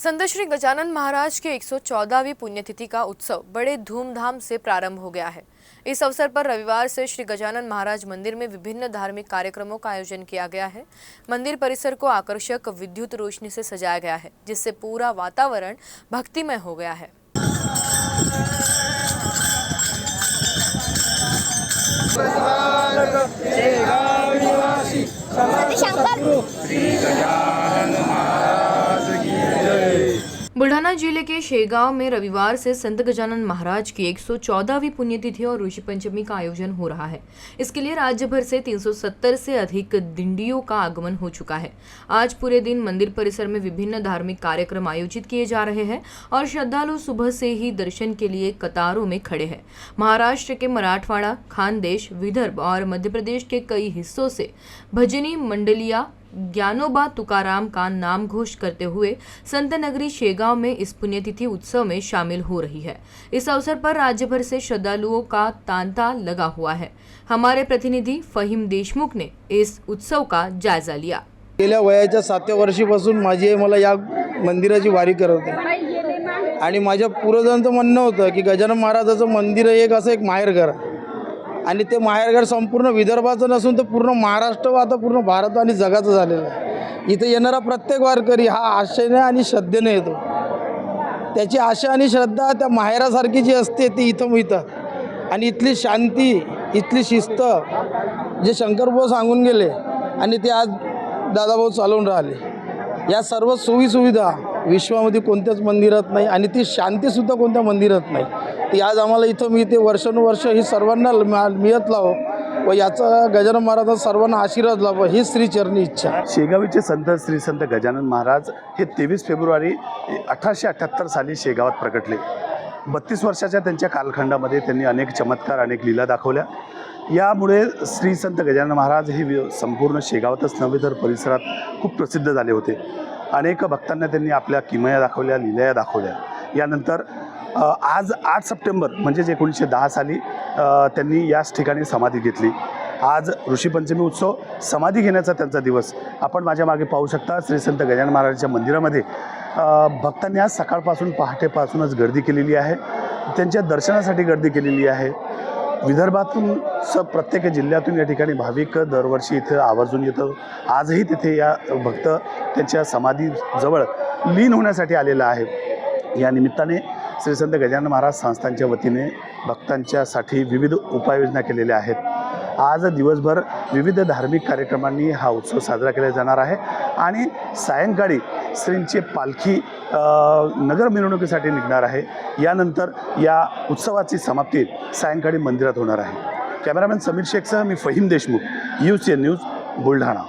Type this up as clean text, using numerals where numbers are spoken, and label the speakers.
Speaker 1: संत श्री गजानन महाराज की 114वीं पुण्यतिथि का उत्सव बड़े धूमधाम से प्रारंभ हो गया है। इस अवसर पर रविवार से श्री गजानन महाराज मंदिर में विभिन्न धार्मिक कार्यक्रमों का आयोजन किया गया है। मंदिर परिसर को आकर्षक विद्युत रोशनी से सजाया गया है, जिससे पूरा वातावरण भक्तिमय हो गया है। बुल्ढाना जिले के शेगांव में रविवार से संत गजानन महाराज की 114वीं पुण्यतिथि और ऋषि पंचमी का आयोजन हो रहा है। इसके लिए राज्य भर से 370 से अधिक दिंडियों का आगमन हो चुका है। आज पूरे दिन मंदिर परिसर में विभिन्न धार्मिक कार्यक्रम आयोजित किए जा रहे हैं और श्रद्धालु सुबह से ही दर्शन के लिए कतारों में खड़े हैं। महाराष्ट्र के मराठवाड़ा, खानदेश, विदर्भ और मध्य प्रदेश के कई हिस्सों से भजनी मंडलियां ज्ञानोबा तुकाराम का नाम घोष करते हुए संत नगरी शेगांव में इस पुण्यतिथि उत्सव में शामिल हो रही है। इस अवसर पर राज्य भर से श्रद्धालुओं का तांता लगा हुआ है। हमारे प्रतिनिधि फहीम देशमुख ने इस उत्सव का जायजा लिया।
Speaker 2: गेल्या वयाच्या 7व्या वर्षीपासून माझी आई मला या मंदिराची वारी करवते आणि माझ्या पूर्वजांचं म्हणणं होतं की गजानन महाराजाचं मंदिर एक असं एक माहेरघर आणि ते माहेरघर संपूर्ण विदर्भाचं नसून तर पूर्ण महाराष्ट्र आता पूर्ण भारत आणि जगाचं झालेलं आहे। इथे येणारा प्रत्येक वारकरी हा आशेने आणि श्रद्धेने येतो। त्याची आशा आणि श्रद्धा त्या माहेरासारखी जी असते ती इथं मिळतात आणि इथली शांती, इथली शिस्त जे शंकरभाऊ सांगून गेले आणि ते आज दादाभाऊ चालवून राहिले, या सर्व सोयीसुविधा विश्वामध्ये कोणत्याच मंदिरात नाही आणि ती शांतीसुद्धा कोणत्या मंदिरात नाही। ती आज आम्हाला इथं मिळते। वर्षानुवर्ष ही सर्वांना मिळत लावो व याचा गजानन महाराज सर्वांना आशीर्वाद लाभो ही श्री चरणी इच्छा।
Speaker 3: शेगावीचे संत श्री संत गजानन महाराज हे 23 फेब्रुवारी 1878 साली शेगावात प्रकटले। 32 वर्षाच्या त्यांच्या कालखंडामध्ये त्यांनी अनेक चमत्कार, अनेक लीला दाखवल्या। यामुळे श्री संत गजानन महाराज हे संपूर्ण शेगावातच नव्हे तर परिसरात खूप प्रसिद्ध झाले होते। अनेक भक्तांना त्यांनी आपल्या किमया दाखवल्या, लीला दाखवल्या। यानंतर आज 8 सप्टेंबर म्हणजे 1910 साली त्यांनी याच ठिकाणी समाधी घेतली। आज ऋषीपंचमी उत्सव, समाधी घेण्याचा त्यांचा दिवस आपण माझ्या मागे पाहू शकता। श्री संत गजानन महाराजांच्या मंदिरामध्ये भक्तांनी आज सकाळपासून पहाटेपासूनच गर्दी केलेली आहे। त्यांच्या दर्शनासाठी गर्दी केलेली आहे। विदर्भातून प्रत्येक जिल्ह्यातून या ठिकाणी भाविक दरवर्षी इथे आवर्जून येतो। आजही तिथे या भक्त त्यांच्या समाधीजवळ लीन होण्यासाठी आलेला आहे। या निमित्ताने श्री संत गजानन महाराज संस्थानच्या वतीने भक्तांच्यासाठी विविध उपाययोजना केलेल्या आहेत। आज दिवसभर विविध धार्मिक कार्यक्रमांनी हा उत्सव साजरा केला जाणार आहे आणि सायंकाळी श्रींची पालखी नगर मिरवणुकीसाठी निघणार आहे। यानंतर या उत्सवाची समाप्ती सायंकाळी मंदिरात होणार आहे। कॅमेरामॅन समीर शेखसह मी फहीम देशमुख, UCN न्यूज, बुलढाणा।